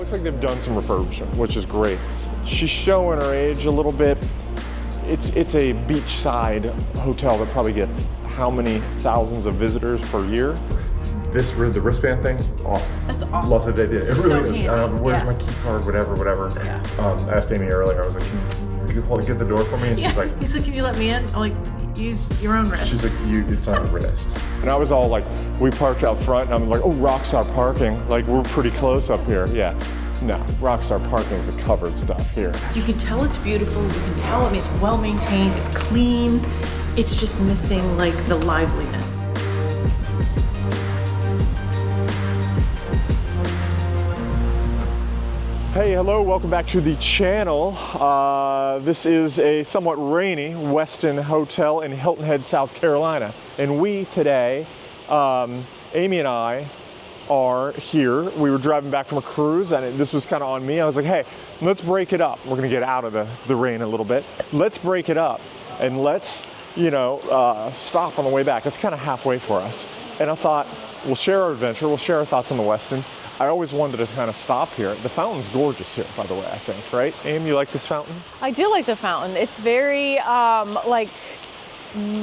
looks like they've done some refurbishment, which is great. She's showing her age a little bit. It's a beachside hotel that probably gets how many thousands of visitors per year. The wristband thing, awesome. That's awesome. Love that they did. It really is. Where's Yeah. my key card, whatever. Yeah. I asked Amy earlier, I was like, can you get the door for me? And Yeah. she's like, He's like, can you let me in? I'm like, use your own wrist. she's like, it's on the wrist. And I was all like, we parked out front, and I'm like, oh, Rockstar parking. Like, we're pretty close up here. Yeah. No, Rockstar parking is the covered stuff here. You can tell it's beautiful. You can tell it's well maintained. It's clean. It's just missing like the liveliness. Hey, hello, welcome back to the channel. This is a somewhat rainy Westin Hotel in Hilton Head, South Carolina. And we today, Amy and I, are here. We were driving back from a cruise, and this was kind of on me. I was like, hey, let's break it up. We're gonna get out of the rain a little bit. Let's break it up, and let's, stop on the way back. It's kind of halfway for us. And I thought, we'll share our adventure, we'll share our thoughts on the Westin. I always wanted to kind of stop here. The fountain's gorgeous here, by the way, I think, right? Aim, you like this fountain? I do like the fountain. It's very like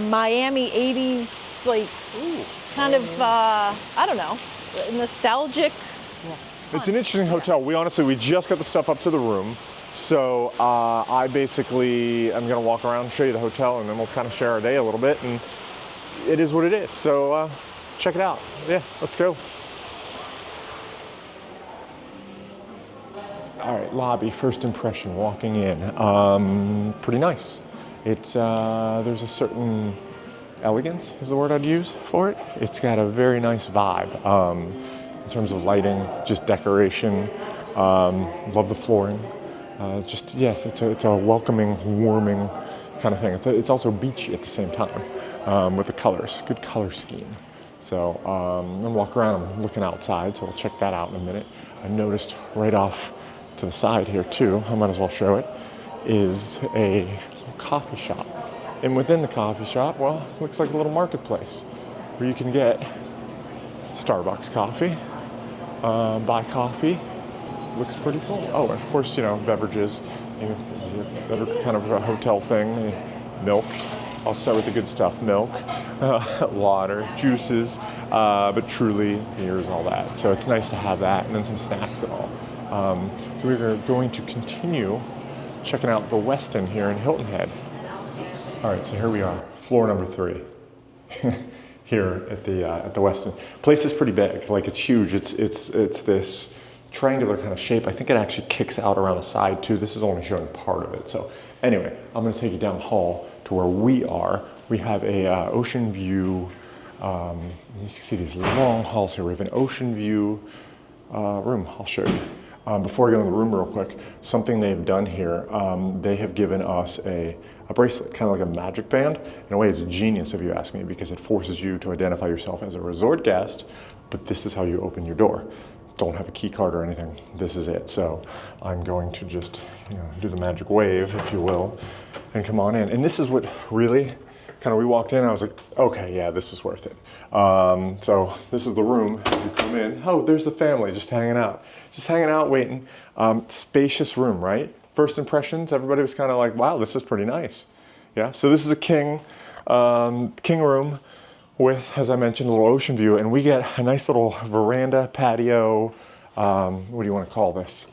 Miami 80s, like kind of, I don't know, nostalgic. It's an interesting hotel. We just got the stuff up to the room. So I basically, I'm gonna walk around and show you the hotel, and then we'll kind of share our day a little bit, and it is what it is. So check it out. Yeah, let's go. All right, lobby, first impression, walking in. Pretty nice. It's, there's a certain elegance is the word I'd use for it. It's got a very nice vibe in terms of lighting, just decoration. Love the flooring. It's a welcoming, warming kind of thing. It's also beachy at the same time with the colors, good color scheme. So I'm gonna walk around, I'm looking outside, so we'll check that out in a minute. I noticed right off to the side here too, I might as well show it, is a coffee shop. And within the coffee shop, well, it looks like a little marketplace where you can get Starbucks coffee, buy coffee. Looks pretty cool. Oh, of course, beverages, that are kind of a hotel thing. Milk. I'll start with the good stuff. Milk, water, juices, but truly beers, all that. So it's nice to have that, and then some snacks and all. So we're going to continue checking out the Westin here in Hilton Head. All right, so here we are, floor number 3 here at the Westin. Place is pretty big, like it's huge. It's this triangular kind of shape. I think it actually kicks out around the side too. This is only showing part of it. So anyway, I'm gonna take you down the hall to where we are. We have a ocean view. You can see these long halls here. We have an ocean view room. I'll show you. Before I go in the room real quick, something they've done here, they have given us a bracelet, kind of like a magic band. In a way, it's genius if you ask me, because it forces you to identify yourself as a resort guest, but this is how you open your door. Don't have a key card or anything. This is it. So I'm going to just do the magic wave, if you will, and come on in. And this is what really we walked in, I was like, okay, yeah, this is worth it. So this is the room. You come in, oh, there's the family just hanging out, waiting. Spacious room, right? First impressions, everybody was kind of like, wow, this is pretty nice. Yeah, so this is a king room with, as I mentioned, a little ocean view, and we get a nice little veranda, patio, what do you want to call this?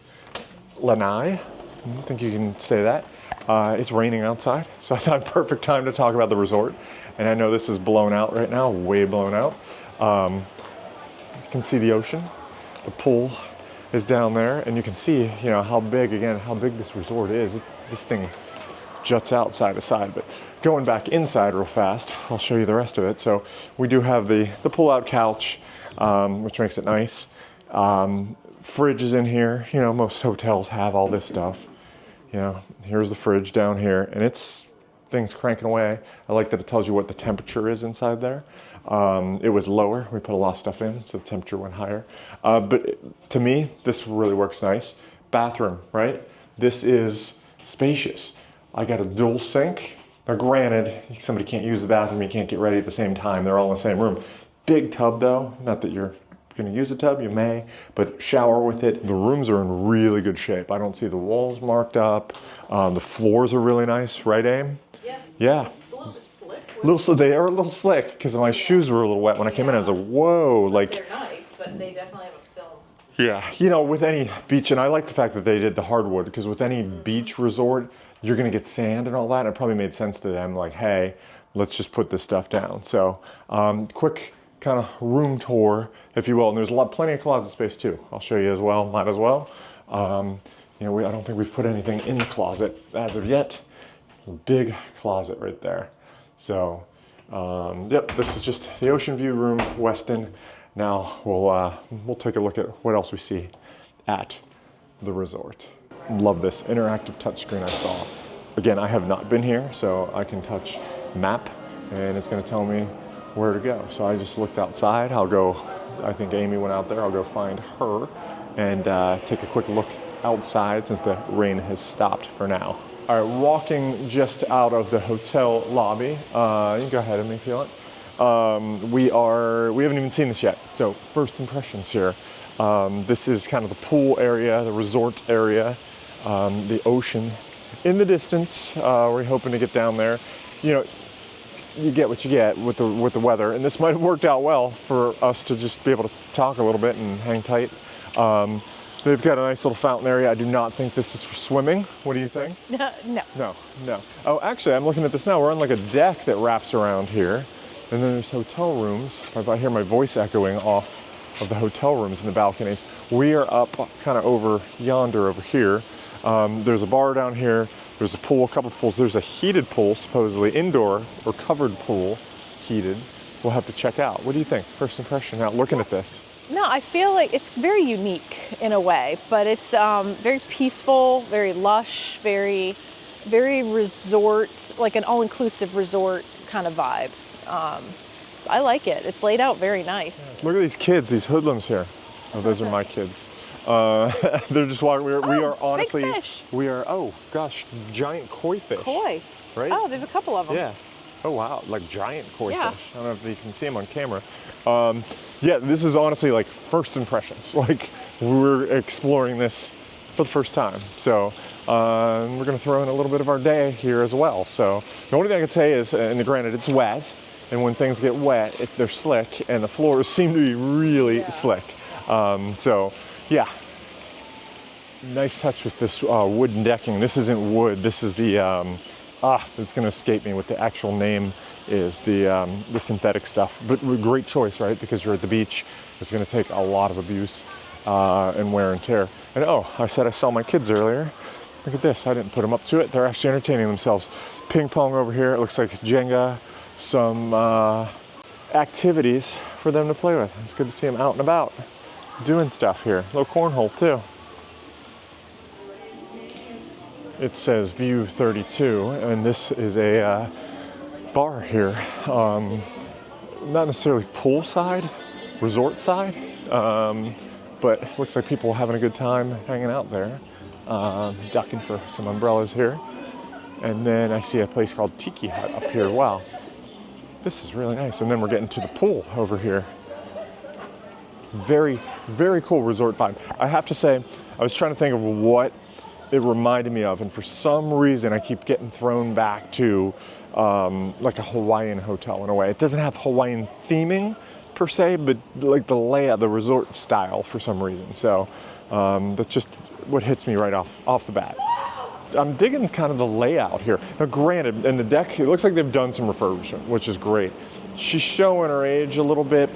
Lanai? I think you can say that. It's raining outside, so I thought perfect time to talk about the resort. And I know this is blown out right now, way blown out. You can see the ocean. The pool is down there, and you can see, how big this resort is. This thing juts out side to side. But going back inside real fast, I'll show you the rest of it. So we do have the pull-out couch, which makes it nice. Fridge is in here. Most hotels have all this stuff. Here's the fridge down here, and thing's cranking away. I like that it tells you what the temperature is inside there. It was lower. We put a lot of stuff in, so the temperature went higher. But to me, this really works nice. Bathroom, right? This is spacious. I got a dual sink. Now granted, somebody can't use the bathroom, you can't get ready at the same time. They're all in the same room. Big tub though, not that you're gonna use a tub, you may, but shower with it. The rooms are in really good shape. I don't see the walls marked up. The floors are really nice, right, Aim? Yes. Yeah. It's a little bit slick. They are a little slick because my shoes were a little wet when I came in. I was like, whoa, like. They're nice, but they definitely have a film. Yeah, you know, with any beach, and I like the fact that they did the hardwood, because with any beach resort, you're gonna get sand and all that, and it probably made sense to them, like, hey, let's just put this stuff down. So, quick kind of room tour, if you will, and there's plenty of closet space too. I'll show you as well, might as well. You know, I don't think we've put anything in the closet as of yet. Big closet right there. So, yep, this is just the ocean view room, Westin. Now we'll take a look at what else we see at the resort. Love this interactive touchscreen I saw. Again, I have not been here, so I can touch map and it's gonna tell me where to go. So I just looked outside. I'll go, I think Amy went out there. I'll go find her and take a quick look outside since the rain has stopped for now. All right, walking just out of the hotel lobby. You can go ahead of me if you want. We haven't even seen this yet. So first impressions here. This is kind of the pool area, the resort area, the ocean in the distance. We're hoping to get down there. You know, you get what you get with the weather, and this might have worked out well for us to just be able to talk a little bit and hang tight. They've got a nice little fountain area. I do not think this is for swimming. What do you think? No. No. Oh, actually, I'm looking at this now. We're on like a deck that wraps around here. And then there's hotel rooms. If I hear my voice echoing off of the hotel rooms in the balconies. We are up kind of over yonder over here. There's a bar down here. There's a pool, a couple of pools. There's a heated pool, supposedly indoor or covered pool, heated. We'll have to check out. What do you think? First impression out looking at this. No, I feel like it's very unique in a way, but it's very peaceful, very lush, very resort, like an all-inclusive resort kind of vibe. I like it. It's laid out very nice. Look at these kids, these hoodlums here. Oh, those are my kids. They're just walking. We are honestly, big fish. we are, oh gosh, giant koi fish. Koi. Right? Oh, there's a couple of them. Yeah. Oh wow, like giant koi Yeah. fish. I don't know if you can see them on camera. Yeah, this is honestly like first impressions. Like we're exploring this for the first time. So we're gonna throw in a little bit of our day here as well. So the only thing I could say is, and granted it's wet, and when things get wet, they're slick, and the floors seem to be really slick. So yeah, nice touch with this wooden decking. This isn't wood, this is the, it's gonna escape me what the actual name is, the synthetic stuff. But great choice, right? Because you're at the beach, it's gonna take a lot of abuse and wear and tear. And oh, I said I saw my kids earlier. Look at this, I didn't put them up to it. They're actually entertaining themselves. Ping pong over here, it looks like Jenga, some activities for them to play with. It's good to see them out and about doing stuff here. Little cornhole too. It says view 32, and this is a bar here. Not necessarily poolside, resort side, but looks like people having a good time hanging out there. Ducking for some umbrellas here. And then I see a place called Tiki Hut up here. Wow, this is really nice. And then we're getting to the pool over here. Very, very cool resort vibe. I have to say, I was trying to think of what it reminded me of, and for some reason I keep getting thrown back to like a Hawaiian hotel in a way. It doesn't have Hawaiian theming per se, but like the layout, the resort style for some reason. So that's just what hits me right off the bat. I'm digging kind of the layout here. Now granted, in the deck, it looks like they've done some refurbishment, which is great. She's showing her age a little bit.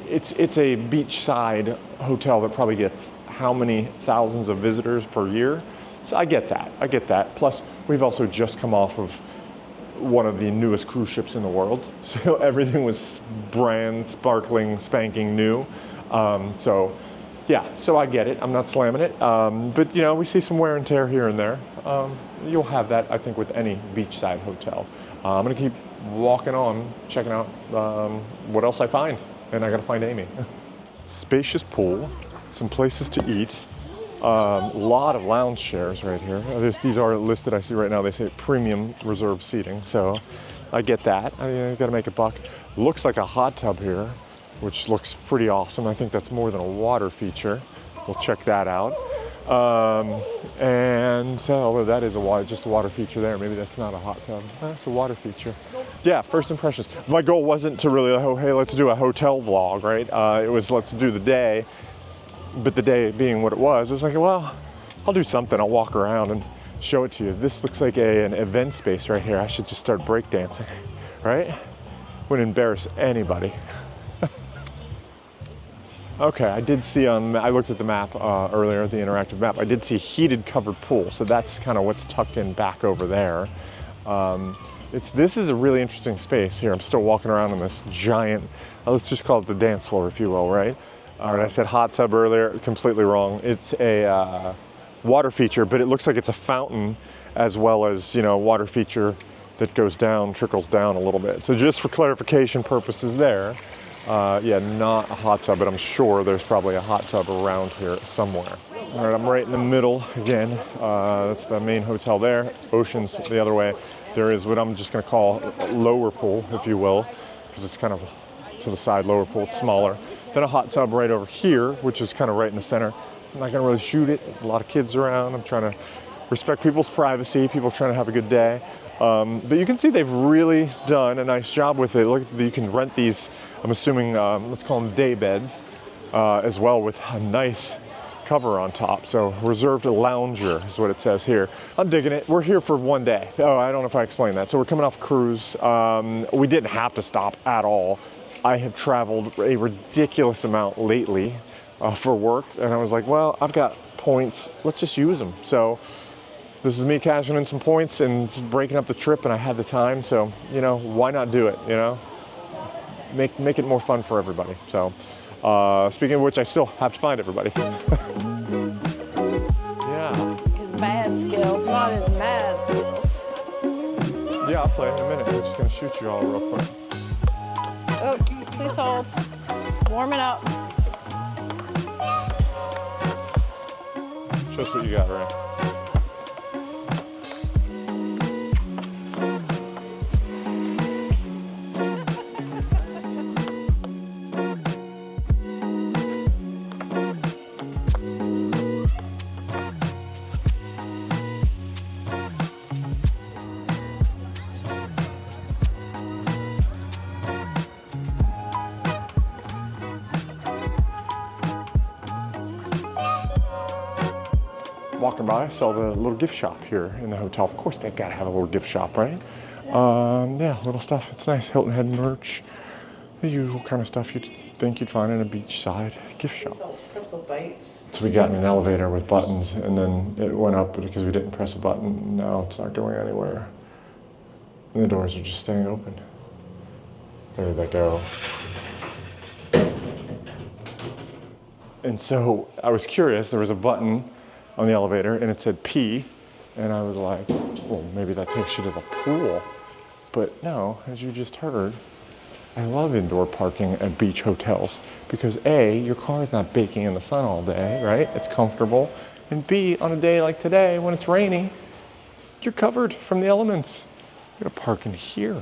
It's a beachside hotel that probably gets how many thousands of visitors per year. So I get that. Plus, we've also just come off of one of the newest cruise ships in the world. So everything was brand sparkling, spanking new. So yeah, so I get it. I'm not slamming it. But you know, we see some wear and tear here and there. You'll have that, I think, with any beachside hotel. I'm gonna keep walking on, checking out what else I find. And I gotta find Amy. Spacious pool, some places to eat. A lot of lounge chairs right here. These are listed, I see right now, they say premium reserved seating. So I get that. I gotta make a buck. Looks like a hot tub here. which looks pretty awesome. I think that's more than a water feature. We'll check that out. Although that is just a water feature there, maybe that's not a hot tub. That's a water feature. Yeah, first impressions. My goal wasn't to really, oh, hey, let's do a hotel vlog, right? It was, let's do the day. But the day being what it was like, well, I'll do something. I'll walk around and show it to you. This looks like an event space right here. I should just start breakdancing, right? Wouldn't embarrass anybody. Okay, I did see I looked at the map earlier, the interactive map. I did see heated covered pool, so that's kind of what's tucked in back over there. This is a really interesting space here. I'm still walking around in this giant, let's just call it the dance floor, if you will, right? All right, I said hot tub earlier, completely wrong. It's a water feature, but it looks like it's a fountain as well as, water feature that goes down, trickles down a little bit. So just for clarification purposes there, yeah, not a hot tub, but I'm sure there's probably a hot tub around here somewhere. All right, I'm right in the middle again. That's the main hotel there. Ocean's the other way. There is what I'm just gonna call a lower pool, if you will, because it's kind of to the side, lower pool, it's smaller. Then a hot tub right over here, which is kind of right in the center. I'm not gonna really shoot it. A lot of kids around. I'm trying to respect people's privacy, people trying to have a good day. But you can see they've really done a nice job with it. Look, you can rent these, I'm assuming, let's call them day beds, as well, with a nice cover on top. So reserved lounger is what it says here. I'm digging it. We're here for one day. Oh, I don't know if I explained that. So we're coming off cruise. We didn't have to stop at all. I have traveled a ridiculous amount lately for work, and I was like, well, I've got points. Let's just use them. So this is me cashing in some points and breaking up the trip, and I had the time, so, why not do it, Make it more fun for everybody. So, speaking of which, I still have to find everybody. Yeah. His bad skills, not his mad skills. Yeah, I'll play in a minute. I'm just gonna shoot you all real quick. Oh, please hold. Warming up. Show us what you got, Ray. Walking by, I saw the little gift shop here in the hotel. Of course, they've got to have a little gift shop, right? Yeah, little stuff. It's nice. Hilton Head merch, the usual kind of stuff you'd think you'd find in a beachside gift shop. Pretzel bites. So we got in an elevator with buttons, and then it went up because we didn't press a button. Now it's not going anywhere. And the doors are just staying open. There they go. And so I was curious. There was a button on the elevator and it said P, and I was like, well, maybe that takes you to the pool. But no, as you just heard, I love indoor parking at beach hotels because A, your car is not baking in the sun all day, right? It's comfortable. And B, on a day like today when it's rainy, you're covered from the elements. You're gonna park in here.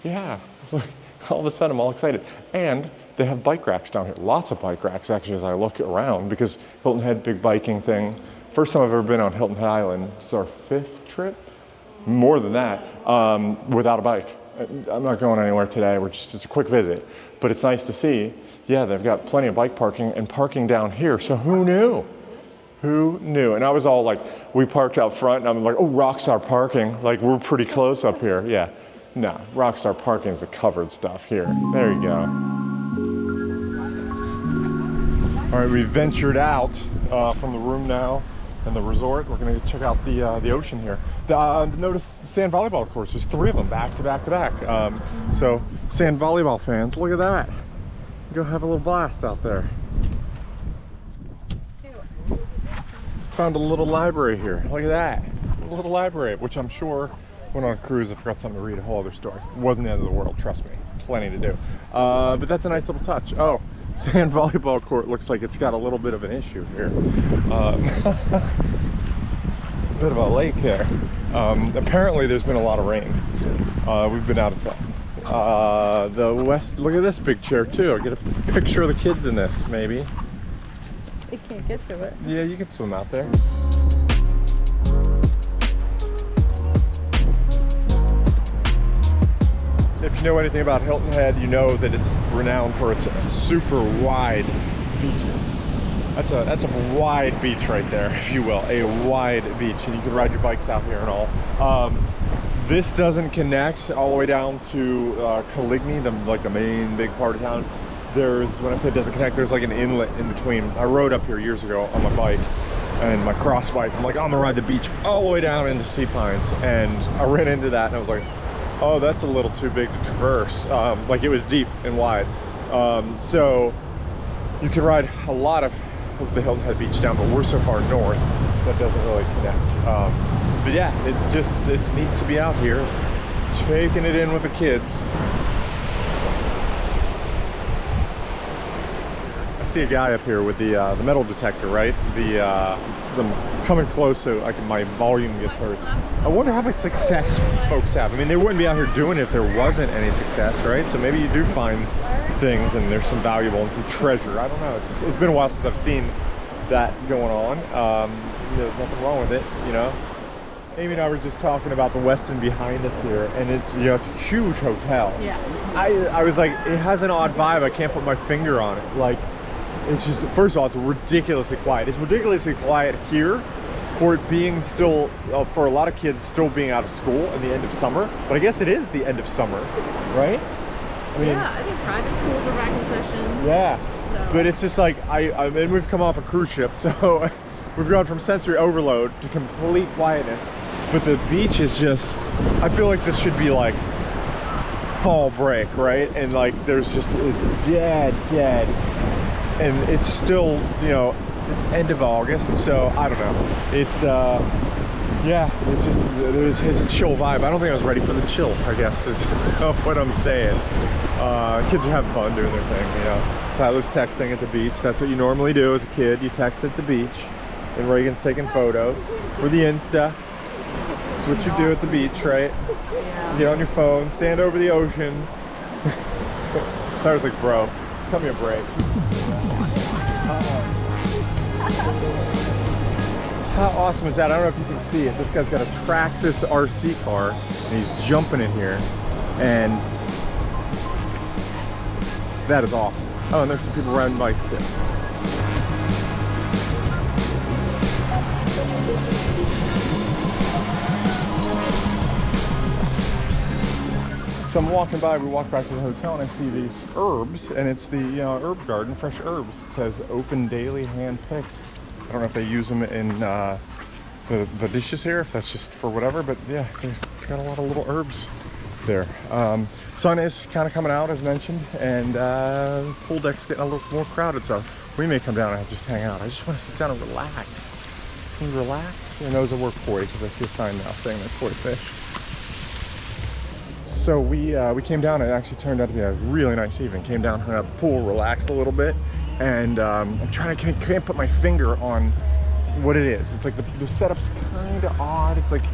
Yeah, all of a sudden I'm all excited. And they have bike racks down here, lots of bike racks actually as I look around, because Hilton Head, big biking thing. First time I've ever been on Hilton Head Island. It's our 5th trip, more than that, without a bike. I'm not going anywhere today, it's a quick visit, but it's nice to see. Yeah, they've got plenty of bike parking and parking down here, so who knew? Who knew? And I was all like, we parked out front and I'm like, oh, Rockstar parking, like we're pretty close up here. Yeah, no, Rockstar parking is the covered stuff here. There you go. All right, we ventured out from the room now and the resort. We're gonna check out the ocean here. Notice the sand volleyball courts. There's 3 of them back to back to back. So sand volleyball fans, look at that. Go have a little blast out there. Found a little library here. Look at that, a little library, which I'm sure went on a cruise. I forgot something to read, a whole other story. It wasn't the end of the world, trust me. Plenty to do. But that's a nice little touch. Oh. Sand volleyball court looks like it's got a little bit of an issue here. A bit of a lake there. Apparently there's been a lot of rain. We've been out Look at this big chair too. I'll get a picture of the kids in this, maybe. They can't get to it. Yeah, you can swim out there. If you know anything about Hilton Head, you know that it's renowned for its super wide beaches. That's a wide beach right there, if you will, a wide beach, and you can ride your bikes out here and all. This doesn't connect all the way down to Caligny, the main big part of town. When I say it doesn't connect, there's like an inlet in between. I rode up here years ago on my bike, and my cross bike. I'm like, I'm gonna ride the beach all the way down into Sea Pines, and I ran into that, and I was like, oh, that's a little too big to traverse. Like it was deep and wide. So you can ride a lot of the Hilton Head Beach down, but we're so far north that doesn't really connect. But yeah, it's neat to be out here, taking it in with the kids. I see a guy up here with the metal detector, right? I'm coming close so my volume gets hurt. I wonder how much success folks have. I mean, they wouldn't be out here doing it if there wasn't any success, right? So maybe you do find things and there's some valuable and some treasure. I don't know. It's been a while since I've seen that going on. There's nothing wrong with it, you know. Amy and I were just talking about the Westin behind us here, and it's a huge hotel. Yeah. I was like, it has an odd vibe. I can't put my finger on it. Like, it's just, first of all, it's ridiculously quiet. It's ridiculously quiet here for it being still, for a lot of kids still being out of school at the end of summer. But I guess it is the end of summer, right? I mean, Yeah, I think private schools are back in session. Yeah, So. but it's just like, and we've come off a cruise ship, so we've gone from sensory overload to complete quietness. But the beach is just, I feel like this should be like fall break, right? And like there's just, it's dead. And it's still, it's end of August, so I don't know. It's, yeah, it's a chill vibe. I don't think I was ready for the chill, I guess, is what I'm saying. Kids are having fun doing their thing, Tyler's texting at the beach. That's what you normally do as a kid. You text at the beach. And Reagan's taking photos for the Insta. That's what you do at the beach, right? Yeah. Get on your phone, stand over the ocean. Tyler's like, bro, cut me a break. How awesome is that? I don't know if you can see it. This guy's got a Traxxas RC car, and he's jumping in here, and that is awesome. Oh, and there's some people riding bikes too. So I'm walking by, we walk back to the hotel, and I see these herbs, and it's the herb garden, fresh herbs. It says open daily, hand-picked. I don't know if they use them in the dishes here, if that's just for whatever, but yeah, they've got a lot of little herbs there. Sun is kind of coming out, as mentioned, and pool deck's getting a little more crowded, so we may come down and just hang out. I just want to sit down and relax. Can you relax? Your nose will work koi, because I see a sign now saying they're koi fish. So we came down, and it actually turned out to be a really nice evening. Came down, hung out at the pool, relaxed a little bit, and I'm trying to can't put my finger on what it is. It's like the setup's kind of odd. It's like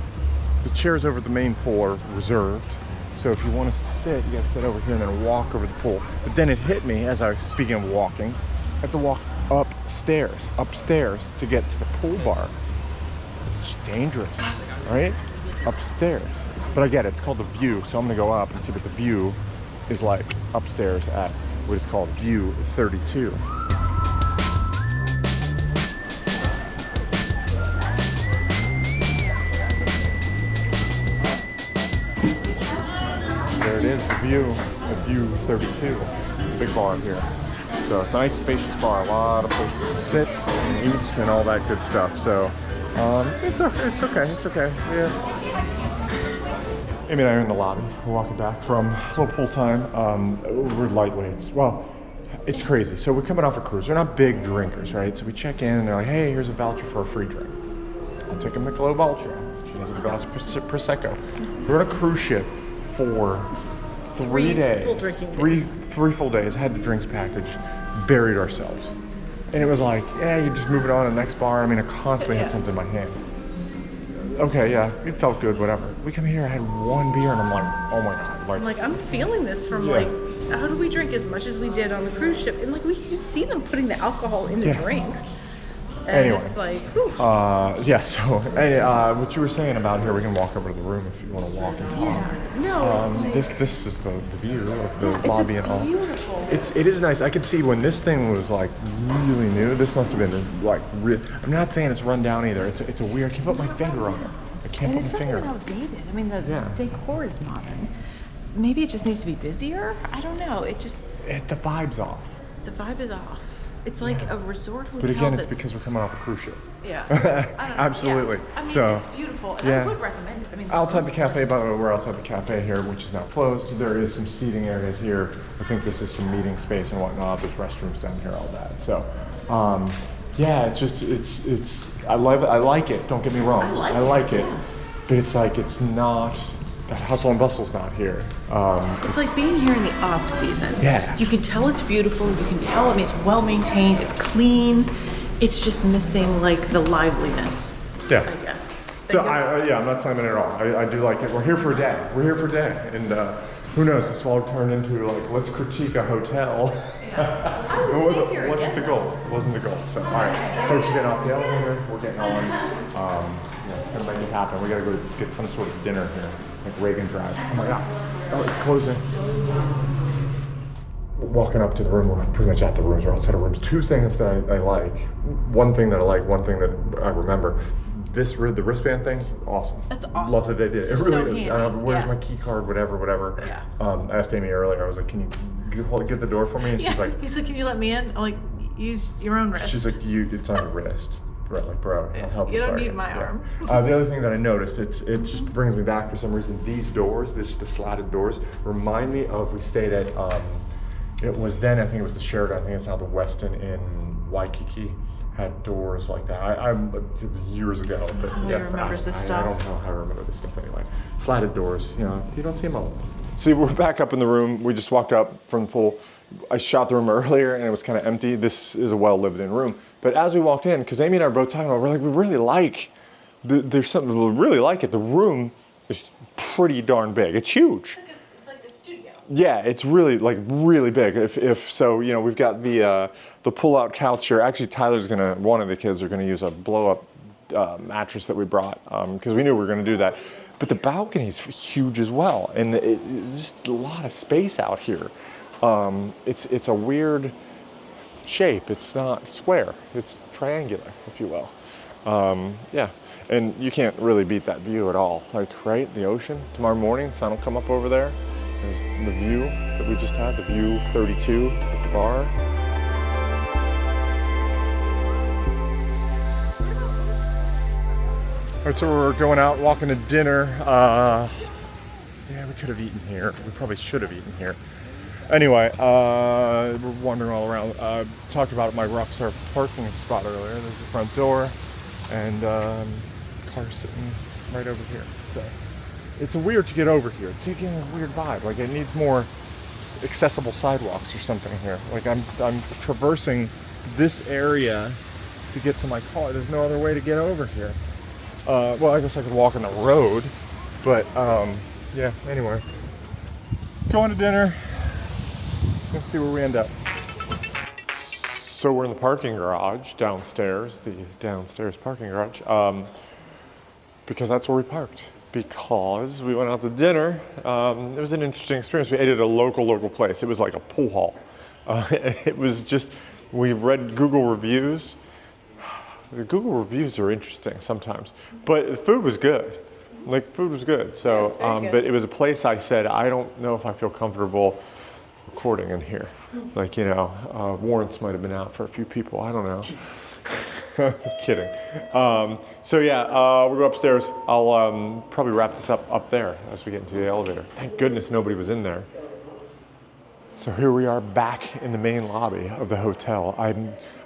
the chairs over the main pool are reserved. So if you want to sit, you gotta sit over here and then walk over the pool. But then it hit me as I was speaking of walking. I have to walk upstairs to get to the pool bar. It's just dangerous, right? Upstairs. But I get it, it's called the view, so I'm gonna go up and see what the view is like upstairs at what is called View 32. There it is, the View 32, big bar here. So it's a nice spacious bar, a lot of places to sit and eat and all that good stuff. So it's okay, yeah. Amy and I are in the lobby. We're walking back from a little pool time. We're lightweights. Well, it's crazy. So we're coming off a cruise. We're not big drinkers, right? So we check in and they're like, hey, here's a voucher for a free drink. I'll take a Michelob Ultra. She has a glass of Prosecco. We're on a cruise ship for 3 days. Full drinking three full days. Had the drinks package, buried ourselves. And it was like, yeah, you just move it on to the next bar. I mean, I constantly had something in my hand. okay, yeah, it felt good, whatever. We come here, I had one beer, and I'm like, oh my god, I'm like, I'm feeling this from Yeah. like, how do we drink as much as we did on the cruise ship? And like, you see them putting the alcohol in the Yeah. drinks. And Anyway. it's like, whew. Yeah, so what you were saying about here, we can walk over to the room if you want to walk and talk. Yeah. No, it's like, This is the view of the it's lobby and all. beautiful. It is nice. I could see when this thing was like really new. This must have been like I'm not saying it's run down either. It's a weird. I can't put my finger on it. I can't And put it's my not finger. even outdated. I mean, the Yeah. decor is modern. Maybe it just needs to be busier. I don't know. The vibe's off. The vibe is off. It's like a resort hotel. But again, it's that's- because we're coming off a cruise ship. Yeah. I don't know. Absolutely. Yeah. I mean, So, it's beautiful, and yeah. I would recommend it. I mean, Outside the cafe, by the way, we're outside the cafe here, which is now closed. There is some seating areas here. I think this is some meeting space and whatnot. There's restrooms down here, all that. So, yeah, I love it. I like it. Don't get me wrong. I like it, it. yeah. But it's like, it's not, that hustle and bustle's not here. It's like being here in the off season. Yeah. You can tell it's beautiful. You can tell, I mean, it's well maintained. It's clean. It's just missing like the liveliness. Yeah. I guess. So I guess. I'm not slamming it at all. I do like it. We're here for a day. And who knows? This will turn into like, let's critique a hotel. Yeah. I It would wasn't, stay here wasn't the again. goal. It wasn't the goal. So, all right, folks are getting off the elevator. We're getting on. Gonna make it happen. We gotta go get some sort of dinner here, like Reagan Drive. Oh my God. Oh, it's closing. Walking up to the room, we're pretty much at the rooms. We're outside of rooms. Two things that I like. One thing that I like. One thing that I remember. The wristband thing's awesome. That's awesome. Love that they did. It So really is. handy. Where's Yeah. my key card? Whatever. Yeah. I asked Amy earlier. I was like, "Can you get the door for me?" And she's like, he's like, can you let me in? I'm like, use your own wrist. She's like, it's on your wrist. Bro, I'll help you. You don't sorry. need my arm. The other thing that I noticed, it just brings me back for some reason. These doors, the slatted doors, remind me of, we stayed at, it was then, I think it was the Sheraton, I think it's now the Westin in Waikiki, had doors like that. It was years ago, but yeah, remembers this I stuff. don't know how I remember this stuff anyway. Slatted doors, you don't see them all. See, we're back up in the room. We just walked up from the pool. I shot the room earlier and it was kind of empty. This is a well lived in room. But as we walked in, because Amy and I were both talking about, we really like, there's something we really like it. The room is pretty darn big. It's huge. It's like a studio. Yeah, it's really big. If so, we've got the pull-out couch here. Actually, one of the kids are gonna use a blow-up mattress that we brought because we knew we were gonna do that. But the balcony is huge as well, and it's just a lot of space out here. It's a weird shape. It's not square. It's triangular, if you will. Yeah, and you can't really beat that view at all. Right, the ocean. Tomorrow morning, sun will come up over there. There's the view that we just had, the view 32 at the bar. All right, so we're going out, walking to dinner. Yeah, we could have eaten here. We probably should have eaten here. Anyway, we're wandering all around. Talked about my Rockstar parking spot earlier. There's the front door, and car sitting right over here. So it's weird to get over here. It's getting a weird vibe. Like, it needs more accessible sidewalks or something here. Like, I'm traversing this area to get to my car. There's no other way to get over here. Well, I guess I could walk on the road, but yeah. Anyway, going to dinner. Let's see where we end up. So we're in the parking garage downstairs, the downstairs parking garage, because that's where we parked. Because we went out to dinner. It was an interesting experience. We ate at a local place. It was like a pool hall. It was just, we read Google reviews. The Google reviews are interesting sometimes, but the food was good. Food was good. So, it's very good. but it was a place I said, I don't know if I feel comfortable recording in here. Warrants might have been out for a few people. I don't know. Kidding. So yeah, we'll go upstairs. I'll probably wrap this up there as we get into the elevator. Thank goodness nobody was in there. So here we are back in the main lobby of the hotel. I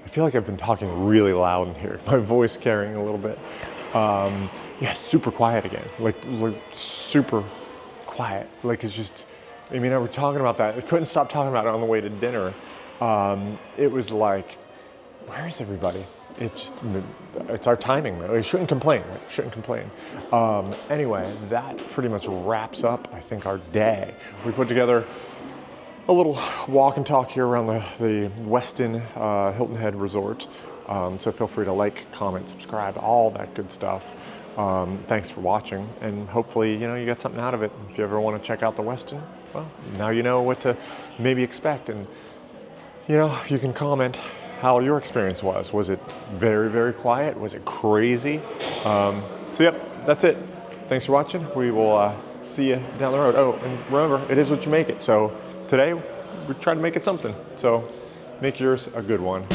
feel like I've been talking really loud in here. My voice carrying a little bit. Yeah, super quiet again. Like super quiet. It's just, Amy and I were talking about that. I couldn't stop talking about it on the way to dinner. It was like, where is everybody? it's our timing. We shouldn't complain. Anyway, that pretty much wraps up, I think, our day. We put together a little walk and talk here around the Westin Hilton Head Resort. So feel free to like, comment, subscribe, all that good stuff. Thanks for watching, and hopefully, you got something out of it. If you ever want to check out the Westin, well, now you know what to maybe expect, and you can comment how your experience was. Was it very, very quiet? Was it crazy? So yep, that's it. Thanks for watching. We will see you down the road. Oh, and remember, it is what you make it. So today, we tried to make it something. So make yours a good one.